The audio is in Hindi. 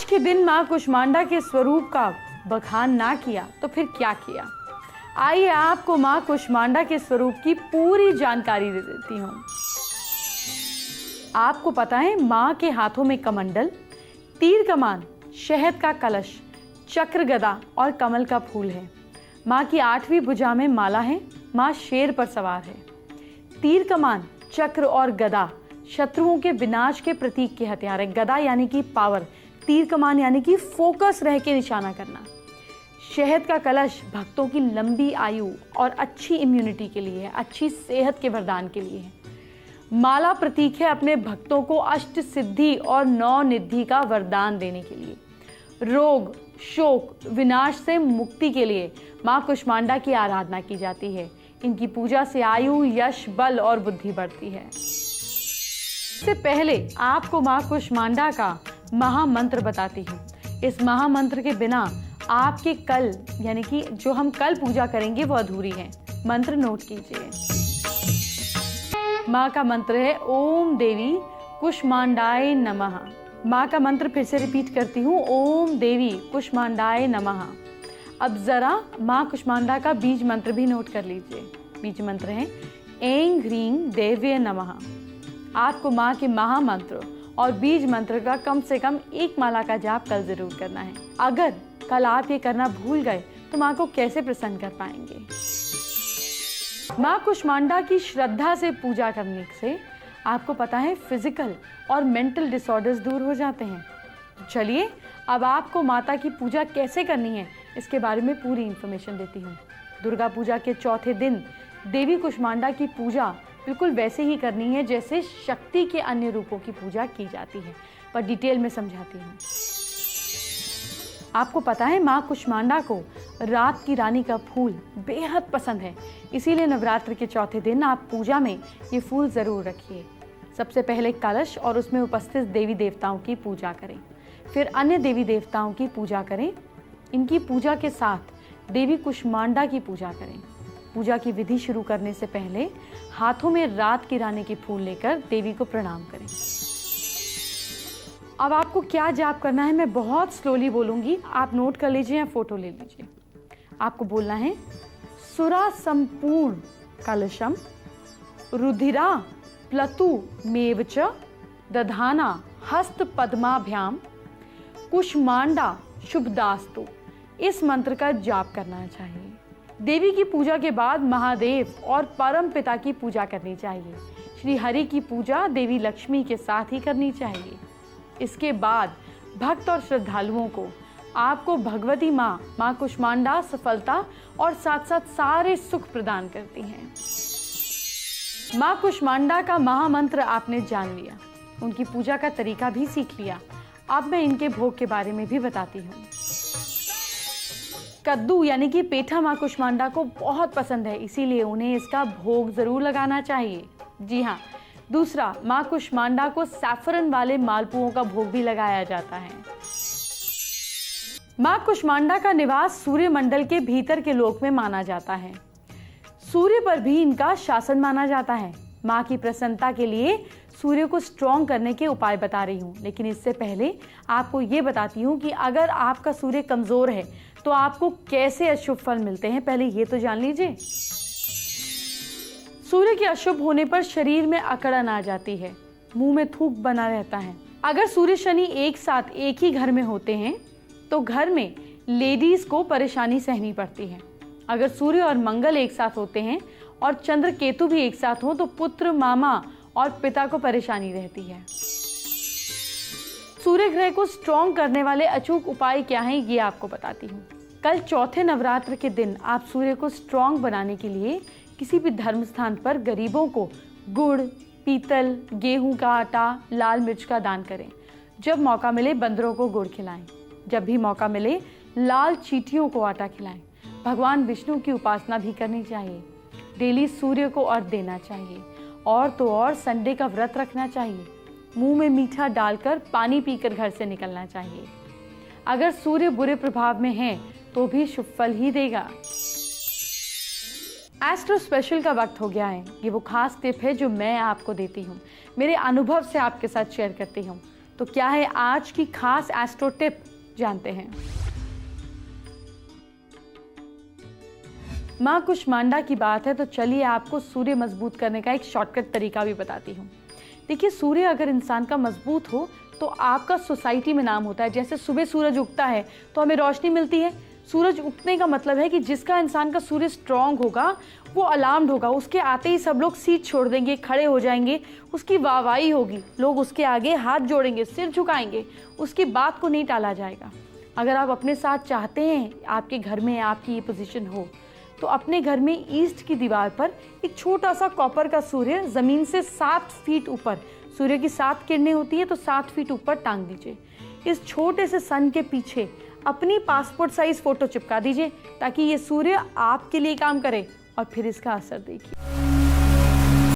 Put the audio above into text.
के दिन माँ कुष्मांडा के स्वरूप का बखान ना किया तो फिर क्या किया? आइए आपको माँ कुष्मांडा के स्वरूप की पूरी जानकारी दे देती हूँ। आपको पता है माँ के हाथों में कमंडल, तीर कमान, शहद का कलश, चक्र गदा और कमल का फूल है। माँ की 8वीं भुजा में माला है। माँ शेर पर सवार है। तीर कमान, चक्र और गदा शत्रुओं के विनाश के प्रतीक के हथियार है। गदा यानी कि पावर, तीर कमान यानी कि फोकस रह के निशाना करना। शहद का कलश भक्तों की लंबी आयु और अच्छी इम्यूनिटी के लिए है, अच्छी सेहत के वरदान के लिए है। माला प्रतीक है अपने भक्तों को अष्ट सिद्धि और 9 निधि का वरदान देने के लिए। रोग, शोक, विनाश से मुक्ति के लिए माँ कुष्मांडा की आराधना की जाती है। इनकी पूजा से आयु, यश, बल और बुद्धि बढ़ती है। इससे पहले आपको माँ कुष्मांडा का महामंत्र बताती हूँ। इस महामंत्र के बिना आपके कल यानी कि जो हम कल पूजा करेंगे वो अधूरी है। मंत्र नोट कीजिए। माँ का मंत्र है ओम देवी कुष्मांडाय नमः। माँ का मंत्र फिर से रिपीट करती हूँ, ओम देवी कुष्मांडाय नमः। अब जरा माँ कुष्मांडा का बीज मंत्र भी नोट कर लीजिए। बीज मंत्र है ऐं ह्रीं देव्ये नमः। आपको माँ के महामंत्र और बीज मंत्र का कम से कम 1 माला का जाप कल जरूर करना है। अगर कल आप ये करना भूल गए तो माँ को कैसे प्रसन्न कर पाएंगे? माँ कुष्मांडा की श्रद्धा से पूजा करने से आपको पता है फिजिकल और मेंटल डिसऑर्डर्स दूर हो जाते हैं। चलिए अब आपको माता की पूजा कैसे करनी है इसके बारे में पूरी इंफॉर्मेशन देती हूँ। दुर्गा पूजा के चौथे दिन देवी कुष्मांडा की पूजा बिल्कुल वैसे ही करनी है जैसे शक्ति के अन्य रूपों की पूजा की जाती है, पर डिटेल में समझाती हूँ। आपको पता है माँ कुष्मांडा को रात की रानी का फूल बेहद पसंद है, इसीलिए नवरात्र के चौथे दिन आप पूजा में ये फूल जरूर रखिए। सबसे पहले कलश और उसमें उपस्थित देवी देवताओं की पूजा करें, फिर अन्य देवी देवताओं की पूजा करें। इनकी पूजा के साथ देवी कुष्मांडा की पूजा करें। पूजा की विधि शुरू करने से पहले हाथों में रात की रानी के फूल लेकर देवी को प्रणाम करें। अब आपको क्या जाप करना है मैं बहुत स्लोली बोलूंगी, आप नोट कर लीजिए या फोटो ले लीजिए। आपको बोलना है सुरा संपूर्ण कलशम रुधिरा प्लतु मेवच दधाना हस्त पद्माभ्याम कुष्मांडा शुभदास्तु। इस मंत्र का जाप करना चाहिए। देवी की पूजा के बाद महादेव और परम पिता की पूजा करनी चाहिए। श्री हरि की पूजा देवी लक्ष्मी के साथ ही करनी चाहिए। इसके बाद भक्त और श्रद्धालुओं को आपको भगवती माँ कुष्मांडा सफलता और साथ साथ सारे सुख प्रदान करती हैं। माँ कुष्मांडा का महामंत्र आपने जान लिया, उनकी पूजा का तरीका भी सीख लिया। अब मैं इनके भोग के बारे में भी बताती हूँ। कद्दू यानी कि पेठा माँ कुष्मांडा को बहुत पसंद है, इसीलिए उन्हें इसका भोग जरूर लगाना चाहिए। जी हाँ, दूसरा माँ कुष्मांडा को सैफरन वाले मालपुओं का भोग भी लगाया जाता है। माँ कुष्मांडा का निवास सूर्य मंडल के भीतर के लोक में माना जाता है। सूर्य पर भी इनका शासन माना जाता है। माँ की प्रसन्नता के लिए सूर्य को स्ट्रॉन्ग करने के उपाय बता रही हूँ, लेकिन इससे पहले आपको ये बताती हूँ कि अगर आपका सूर्य कमजोर है तो आपको कैसे अशुभ फल मिलते हैं, पहले ये तो जान लीजिए। सूर्य के अशुभ होने पर शरीर में अकड़न आ जाती है, मुंह में थूक बना रहता है। अगर सूर्य शनि एक साथ एक ही घर में होते हैं तो घर में लेडीज को परेशानी सहनी पड़ती है। अगर सूर्य और मंगल एक साथ होते हैं और चंद्र केतु भी एक साथ हो तो पुत्र, मामा और पिता को परेशानी रहती है। सूर्य ग्रह को स्ट्रॉन्ग करने वाले अचूक उपाय क्या हैं ये आपको बताती हूँ। कल चौथे नवरात्र के दिन आप सूर्य को स्ट्रॉन्ग बनाने के लिए किसी भी धर्म स्थान पर गरीबों को गुड़, पीतल, गेहूं का आटा, लाल मिर्च का दान करें। जब मौका मिले बंदरों को गुड़ खिलाएं। जब भी मौका मिले लाल चींटियों को आटा खिलाएं। भगवान विष्णु की उपासना भी करनी चाहिए। डेली सूर्य को अर्घ देना चाहिए और तो और संडे का व्रत रखना चाहिए। मुंह में मीठा डालकर पानी पीकर घर से निकलना चाहिए। अगर सूर्य बुरे प्रभाव में है तो भी शुभ फल ही देगा। एस्ट्रो स्पेशल का वक्त हो गया है। ये वो खास टिप है जो मैं आपको देती हूँ, मेरे अनुभव से आपके साथ शेयर करती हूँ। तो क्या है आज की खास एस्ट्रो टिप, जानते हैं। माँ कुष्मांडा की बात है तो चलिए आपको सूर्य मजबूत करने का एक शॉर्टकट तरीका भी बताती हूँ। देखिए, सूर्य अगर इंसान का मजबूत हो तो आपका सोसाइटी में नाम होता है। जैसे सुबह सूरज उगता है तो हमें रोशनी मिलती है। सूरज उगने का मतलब है कि जिसका इंसान का सूर्य स्ट्रांग होगा वो अलार्म्ड होगा, उसके आते ही सब लोग सीट छोड़ देंगे, खड़े हो जाएंगे, उसकी वाहवाही होगी, लोग उसके आगे हाथ जोड़ेंगे, सिर झुकाएंगे, उसकी बात को नहीं टाला जाएगा। अगर आप अपने साथ चाहते हैं आपके घर में आपकी ये पोजीशन हो तो अपने घर में ईस्ट की दीवार पर एक छोटा सा कॉपर का सूर्य ज़मीन से 7 फीट ऊपर, सूर्य की 7 किरणें होती है तो 7 फीट ऊपर टांग दीजिए। इस छोटे से सन के पीछे अपनी पासपोर्ट साइज फोटो चिपका दीजिए ताकि ये सूर्य आपके लिए काम करे और फिर इसका असर देखिए।